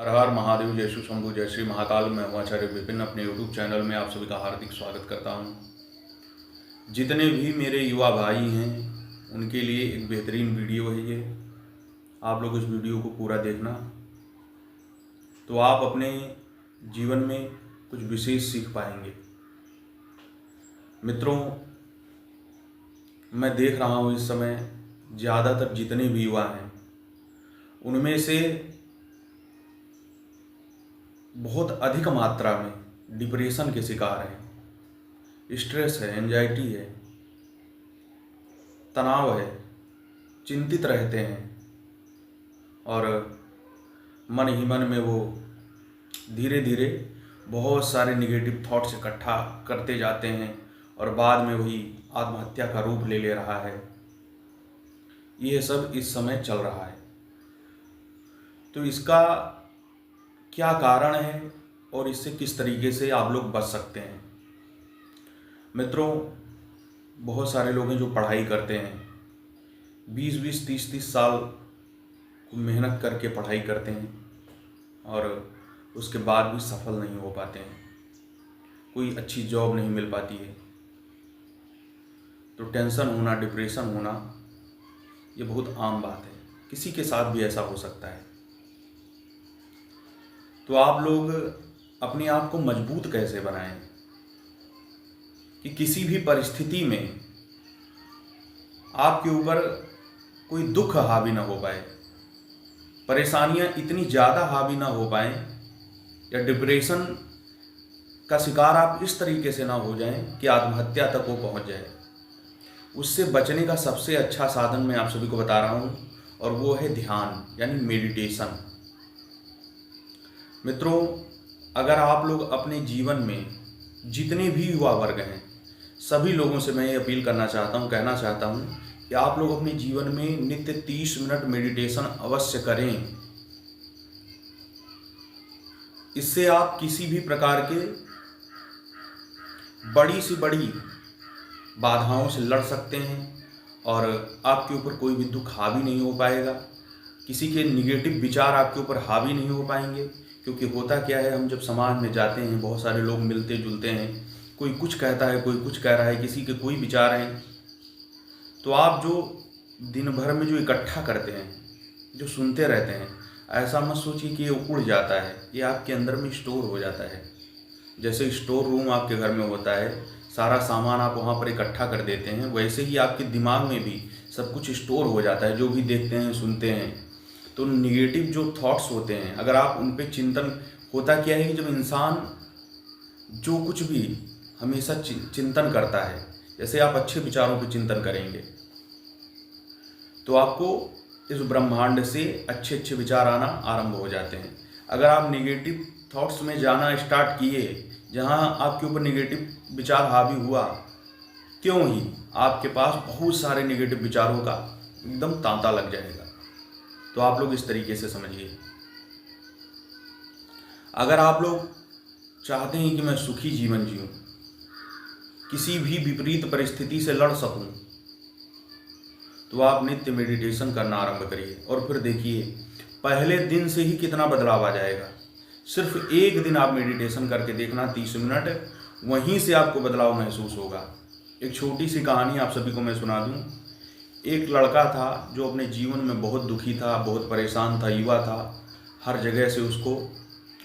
हर हर महादेव, जय शिव शंभु, जय श्री महाकाल। मैं हूं आचार्य विपिन। अपने यूट्यूब चैनल में आप सभी का हार्दिक स्वागत करता हूं। जितने भी मेरे युवा भाई हैं उनके लिए एक बेहतरीन वीडियो है ये। आप लोग इस वीडियो को पूरा देखना तो आप अपने जीवन में कुछ विशेष सीख पाएंगे। मित्रों, मैं देख रहा हूं इस समय ज़्यादातर जितने भी युवा हैं उनमें से बहुत अधिक मात्रा में डिप्रेशन के शिकार हैं। स्ट्रेस है, एंजाइटी है, तनाव है, चिंतित रहते हैं और मन ही मन में वो धीरे धीरे बहुत सारे निगेटिव थॉट्स इकट्ठा करते जाते हैं और बाद में वही आत्महत्या का रूप ले रहा है। ये सब इस समय चल रहा है। तो इसका क्या कारण है और इससे किस तरीके से आप लोग बच सकते हैं? मित्रों, बहुत सारे लोग हैं जो पढ़ाई करते हैं, 20-20, 30-30 साल मेहनत करके पढ़ाई करते हैं और उसके बाद भी सफल नहीं हो पाते हैं। कोई अच्छी जॉब नहीं मिल पाती है। तो टेंशन होना, डिप्रेशन होना ये बहुत आम बात है। किसी के साथ भी ऐसा हो सकता है। तो आप लोग अपने आप को मजबूत कैसे बनाएं कि किसी भी परिस्थिति में आपके ऊपर कोई दुख हावी ना हो पाए, परेशानियां इतनी ज़्यादा हावी ना हो पाएं या डिप्रेशन का शिकार आप इस तरीके से ना हो जाएं कि आत्महत्या तक वो पहुंच जाए। उससे बचने का सबसे अच्छा साधन मैं आप सभी को बता रहा हूं और वो है ध्यान, यानी मेडिटेशन। मित्रों, अगर आप लोग अपने जीवन में जितने भी युवा वर्ग हैं सभी लोगों से मैं ये अपील करना चाहता हूँ, कहना चाहता हूँ कि आप लोग अपने जीवन में नित्य 30 मिनट मेडिटेशन अवश्य करें। इससे आप किसी भी प्रकार के बड़ी से बड़ी बाधाओं से लड़ सकते हैं और आपके ऊपर कोई भी दुख हावी नहीं हो पाएगा। किसी के निगेटिव विचार आपके ऊपर हावी नहीं हो पाएंगे। क्योंकि होता क्या है, हम जब समाज में जाते हैं बहुत सारे लोग मिलते जुलते हैं, कोई कुछ कहता है, कोई कुछ कह रहा है, किसी के कोई विचार हैं। तो आप जो दिन भर में जो इकट्ठा करते हैं, जो सुनते रहते हैं, ऐसा मत सोचिए कि ये उड़ जाता है। ये आपके अंदर में स्टोर हो जाता है। जैसे स्टोर रूम आपके घर में होता है, सारा सामान आप वहाँ पर इकट्ठा कर देते हैं, वैसे ही आपके दिमाग में भी सब कुछ स्टोर हो जाता है। जो भी देखते हैं, सुनते हैं, तो निगेटिव जो थॉट्स होते हैं, अगर आप उन पे चिंतन, होता क्या है कि जब इंसान जो कुछ भी हमेशा चिंतन करता है, जैसे आप अच्छे विचारों पे चिंतन करेंगे तो आपको इस ब्रह्मांड से अच्छे अच्छे विचार आना आरंभ हो जाते हैं। अगर आप निगेटिव थॉट्स में जाना स्टार्ट किए, जहाँ आपके ऊपर निगेटिव विचार हावी हुआ, त्यों ही आपके पास बहुत सारे निगेटिव विचारों का एकदम तांता लग जाएगा। तो आप लोग इस तरीके से समझिए, अगर आप लोग चाहते हैं कि मैं सुखी जीवन जीऊं, किसी भी विपरीत परिस्थिति से लड़ सकूं, तो आप नित्य मेडिटेशन करना आरंभ करिए और फिर देखिए पहले दिन से ही कितना बदलाव आ जाएगा। सिर्फ एक दिन आप मेडिटेशन करके देखना, 30 मिनट, वहीं से आपको बदलाव महसूस होगा। एक छोटी सी कहानी आप सभी को मैं सुना दूं। एक लड़का था जो अपने जीवन में बहुत दुखी था, बहुत परेशान था, युवा था, हर जगह से उसको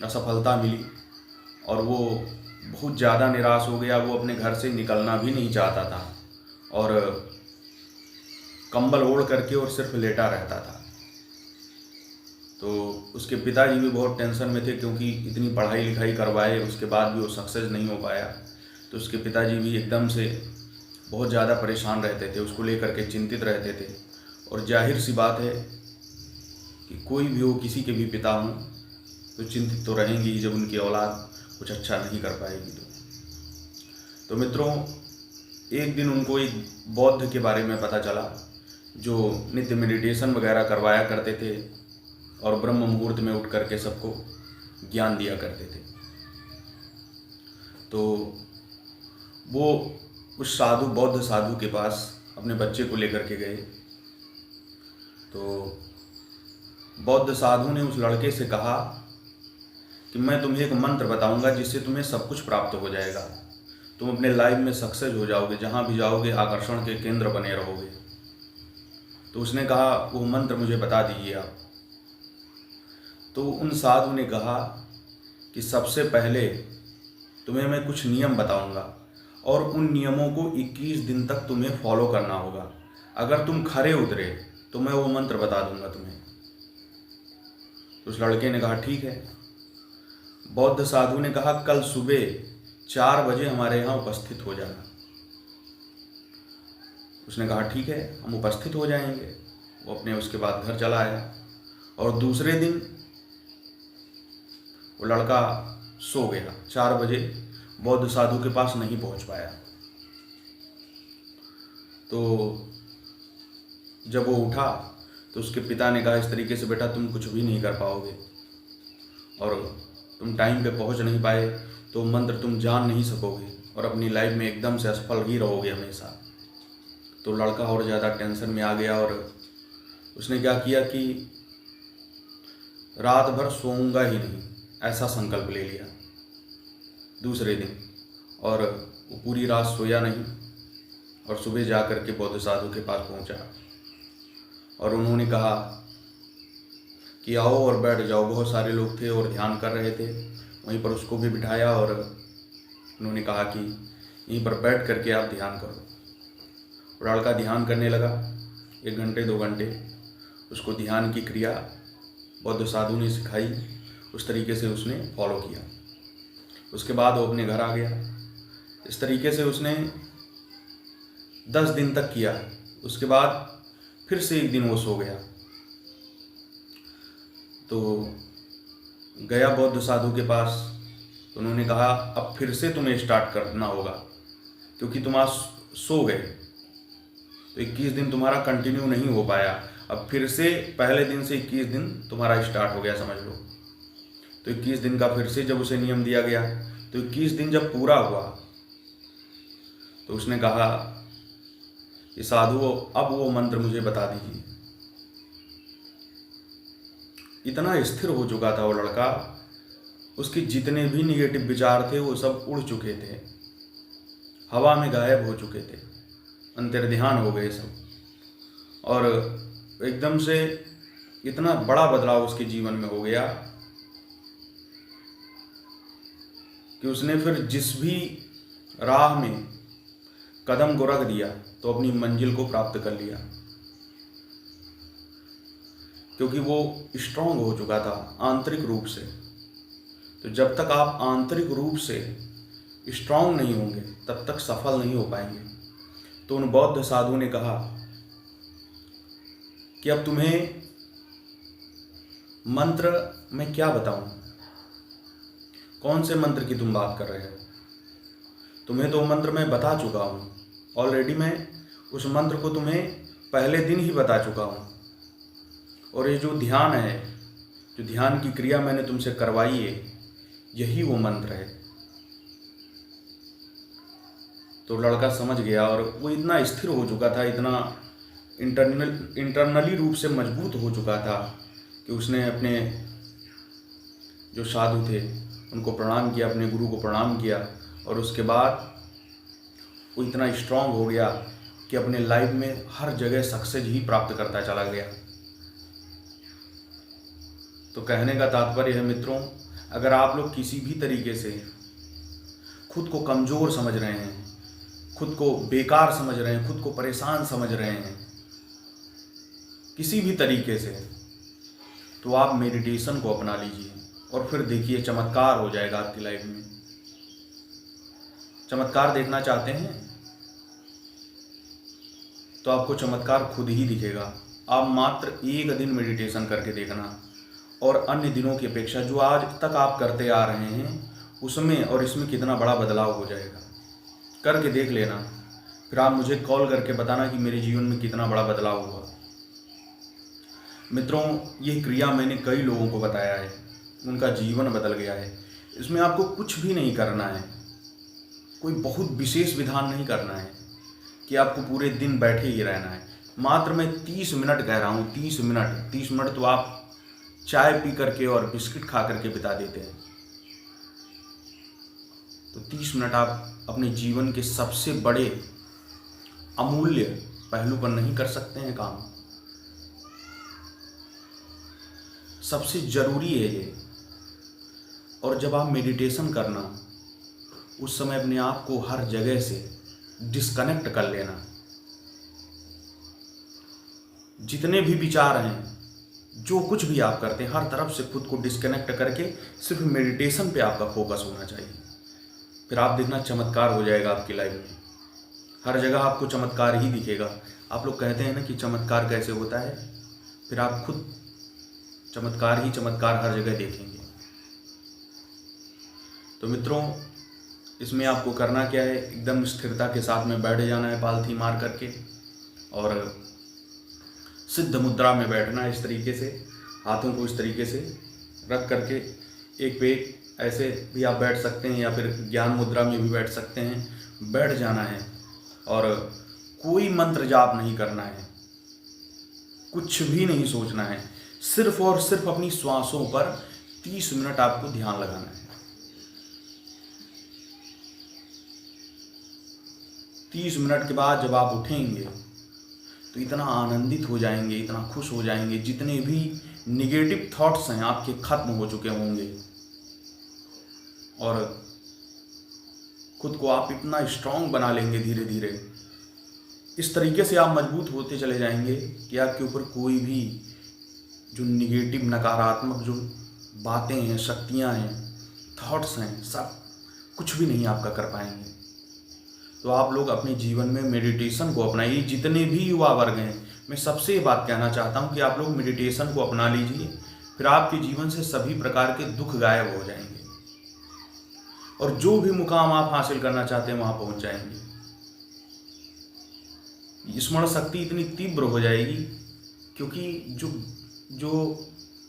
असफलता मिली और वो बहुत ज़्यादा निराश हो गया। वो अपने घर से निकलना भी नहीं चाहता था और कंबल ओढ़ करके और सिर्फ लेटा रहता था। तो उसके पिताजी भी बहुत टेंशन में थे, क्योंकि इतनी पढ़ाई लिखाई करवाए उसके बाद भी वो सक्सेस नहीं हो पाया। तो उसके पिताजी भी एकदम से बहुत ज़्यादा परेशान रहते थे, उसको लेकर के चिंतित रहते थे। और जाहिर सी बात है कि कोई भी हो, किसी के भी पिता हों, तो चिंतित तो रहेंगे ही जब उनकी औलाद कुछ अच्छा नहीं कर पाएगी। तो मित्रों, एक दिन उनको एक बौद्ध के बारे में पता चला जो नित्य मेडिटेशन वगैरह करवाया करते थे और ब्रह्म मुहूर्त में उठ करके सबको ज्ञान दिया करते थे। तो वो उस साधु, बौद्ध साधु के पास अपने बच्चे को लेकर के गए। तो बौद्ध साधु ने उस लड़के से कहा कि मैं तुम्हें एक मंत्र बताऊंगा जिससे तुम्हें सब कुछ प्राप्त हो जाएगा, तुम अपने लाइफ में सक्सेस हो जाओगे, जहाँ भी जाओगे आकर्षण के केंद्र बने रहोगे। तो उसने कहा वो मंत्र मुझे बता दीजिए आप। तो उन साधु ने कहा कि सबसे पहले तुम्हें मैं कुछ नियम बताऊंगा और उन नियमों को 21 दिन तक तुम्हें फॉलो करना होगा। अगर तुम खरे उतरे तो मैं वो मंत्र बता दूंगा तुम्हें। तो उस लड़के ने कहा ठीक है। बौद्ध साधु ने कहा कल सुबह 4 बजे हमारे यहाँ उपस्थित हो जाना। उसने कहा ठीक है, हम उपस्थित हो जाएंगे। वो अपने उसके बाद घर चला आया और दूसरे दिन वो लड़का सो गया। 4 बजे बौद्ध साधु के पास नहीं पहुंच पाया। तो जब वो उठा तो उसके पिता ने कहा इस तरीके से बेटा तुम कुछ भी नहीं कर पाओगे और तुम टाइम पे पहुंच नहीं पाए तो मंत्र तुम जान नहीं सकोगे और अपनी लाइफ में एकदम से असफल ही रहोगे हमेशा। तो लड़का और ज़्यादा टेंशन में आ गया और उसने क्या किया कि रात भर सोऊंगा ही नहीं ऐसा संकल्प ले लिया दूसरे दिन। और वो पूरी रात सोया नहीं और सुबह जा कर के बौद्ध साधु के पास पहुंचा और उन्होंने कहा कि आओ और बैठ जाओ। बहुत सारे लोग थे और ध्यान कर रहे थे, वहीं पर उसको भी बिठाया और उन्होंने कहा कि यहीं पर बैठ करके आप ध्यान करो। लड़का ध्यान करने लगा। 1 घंटे 2 घंटे उसको ध्यान की क्रिया बौद्ध साधु ने सिखाई, उस तरीके से उसने फॉलो किया। उसके बाद वो अपने घर आ गया। इस तरीके से उसने 10 दिन तक किया। उसके बाद फिर से एक दिन वो सो गया। तो गया बौद्ध साधु के पास। तो उन्होंने कहा अब फिर से तुम्हें स्टार्ट करना होगा क्योंकि तुम आज सो गए तो 21 दिन तुम्हारा कंटिन्यू नहीं हो पाया। अब फिर से पहले दिन से 21 दिन तुम्हारा स्टार्ट हो गया समझ लो। तो 21 दिन का फिर से जब उसे नियम दिया गया तो 21 दिन जब पूरा हुआ तो उसने कहा कि साधु अब वो मंत्र मुझे बता दीजिए। इतना स्थिर हो चुका था वो लड़का, उसके जितने भी निगेटिव विचार थे वो सब उड़ चुके थे, हवा में गायब हो चुके थे, अंतर्ध्यान हो गए सब। और एकदम से इतना बड़ा बदलाव उसके जीवन में हो गया कि उसने फिर जिस भी राह में कदम को रख दिया तो अपनी मंजिल को प्राप्त कर लिया, क्योंकि वो स्ट्रांग हो चुका था आंतरिक रूप से। तो जब तक आप आंतरिक रूप से स्ट्रांग नहीं होंगे तब तक सफल नहीं हो पाएंगे। तो उन बौद्ध साधु ने कहा कि अब तुम्हें मंत्र मैं क्या बताऊं, कौन से मंत्र की तुम बात कर रहे हो? तुम्हें तो मंत्र मैं बता चुका हूँ ऑलरेडी। मैं उस मंत्र को तुम्हें पहले दिन ही बता चुका हूँ। और ये जो ध्यान है, जो ध्यान की क्रिया मैंने तुमसे करवाई है, यही वो मंत्र है। तो लड़का समझ गया और वो इतना स्थिर हो चुका था, इतना इंटरनली रूप से मजबूत हो चुका था कि उसने अपने जो साधु थे उनको प्रणाम किया, अपने गुरु को प्रणाम किया और उसके बाद वो इतना स्ट्रांग हो गया कि अपने लाइफ में हर जगह सक्सेस ही प्राप्त करता चला गया। तो कहने का तात्पर्य है मित्रों, अगर आप लोग किसी भी तरीके से खुद को कमज़ोर समझ रहे हैं, खुद को बेकार समझ रहे हैं, खुद को परेशान समझ रहे हैं किसी भी तरीके से, तो आप मेडिटेशन को अपना लीजिए और फिर देखिए चमत्कार हो जाएगा आपकी लाइफ में। चमत्कार देखना चाहते हैं तो आपको चमत्कार खुद ही दिखेगा। आप मात्र 1 दिन मेडिटेशन करके देखना और अन्य दिनों की अपेक्षा जो आज तक आप करते आ रहे हैं उसमें और इसमें कितना बड़ा बदलाव हो जाएगा। करके देख लेना, फिर आप मुझे कॉल करके बताना कि मेरे जीवन में कितना बड़ा बदलाव हुआ। मित्रों, ये क्रिया मैंने कई लोगों को बताया है, उनका जीवन बदल गया है। इसमें आपको कुछ भी नहीं करना है, कोई बहुत विशेष विधान नहीं करना है कि आपको पूरे दिन बैठे ही रहना है। मात्र मैं 30 मिनट कह रहा हूँ, 30 मिनट तो आप चाय पी करके और बिस्किट खा करके बिता देते हैं। तो 30 मिनट आप अपने जीवन के सबसे बड़े अमूल्य पहलू पर नहीं कर सकते हैं काम? सबसे जरूरी है ये। और जब आप मेडिटेशन करना, उस समय अपने आप को हर जगह से डिस्कनेक्ट कर लेना। जितने भी विचार हैं, जो कुछ भी आप करते हैं, हर तरफ से खुद को डिस्कनेक्ट करके सिर्फ मेडिटेशन पे आपका फोकस होना चाहिए। फिर आप देखना चमत्कार हो जाएगा आपकी लाइफ में। हर जगह आपको चमत्कार ही दिखेगा। आप लोग कहते हैं ना कि चमत्कार कैसे होता है, फिर आप खुद चमत्कार ही चमत्कार हर जगह देखेंगे। तो मित्रों, इसमें आपको करना क्या है, एकदम स्थिरता के साथ में बैठ जाना है पालथी मार करके, और सिद्ध मुद्रा में बैठना है। इस तरीके से हाथों को इस तरीके से रख करके, एक पे ऐसे भी आप बैठ सकते हैं या फिर ज्ञान मुद्रा में भी बैठ सकते हैं। बैठ जाना है और कोई मंत्र जाप नहीं करना है, कुछ भी नहीं सोचना है, सिर्फ और सिर्फ अपनी श्वासों पर 30 मिनट आपको ध्यान लगाना है। 30 मिनट के बाद जब आप उठेंगे तो इतना आनंदित हो जाएंगे, इतना खुश हो जाएंगे, जितने भी निगेटिव थॉट्स हैं आपके खत्म हो चुके होंगे, और खुद को आप इतना स्ट्रांग बना लेंगे धीरे धीरे। इस तरीके से आप मजबूत होते चले जाएंगे कि आपके ऊपर कोई भी जो निगेटिव नकारात्मक जो बातें हैं, शक्तियां हैं, थॉट्स हैं, सब कुछ भी नहीं आपका कर पाएंगे। तो आप लोग अपने जीवन में मेडिटेशन को अपनाइए। जितने भी युवा वर्ग हैं, मैं सबसे ये बात कहना चाहता हूँ कि आप लोग मेडिटेशन को अपना लीजिए। फिर आपके जीवन से सभी प्रकार के दुख गायब हो जाएंगे और जो भी मुकाम आप हासिल करना चाहते हैं वहां पहुंच जाएंगे। स्मरण शक्ति इतनी तीव्र हो जाएगी, क्योंकि जो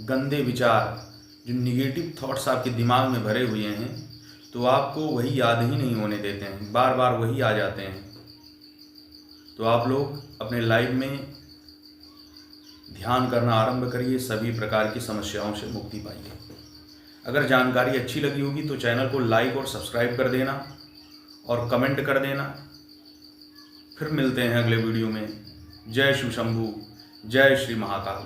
गंदे विचार, जो निगेटिव थॉट्स आपके दिमाग में भरे हुए हैं, तो आपको वही याद ही नहीं होने देते हैं, बार बार वही आ जाते हैं। तो आप लोग अपने लाइफ में ध्यान करना आरंभ करिए, सभी प्रकार की समस्याओं से मुक्ति पाइए। अगर जानकारी अच्छी लगी होगी तो चैनल को लाइक और सब्सक्राइब कर देना और कमेंट कर देना। फिर मिलते हैं अगले वीडियो में। जय शिव शंभू, जय श्री महाकाल।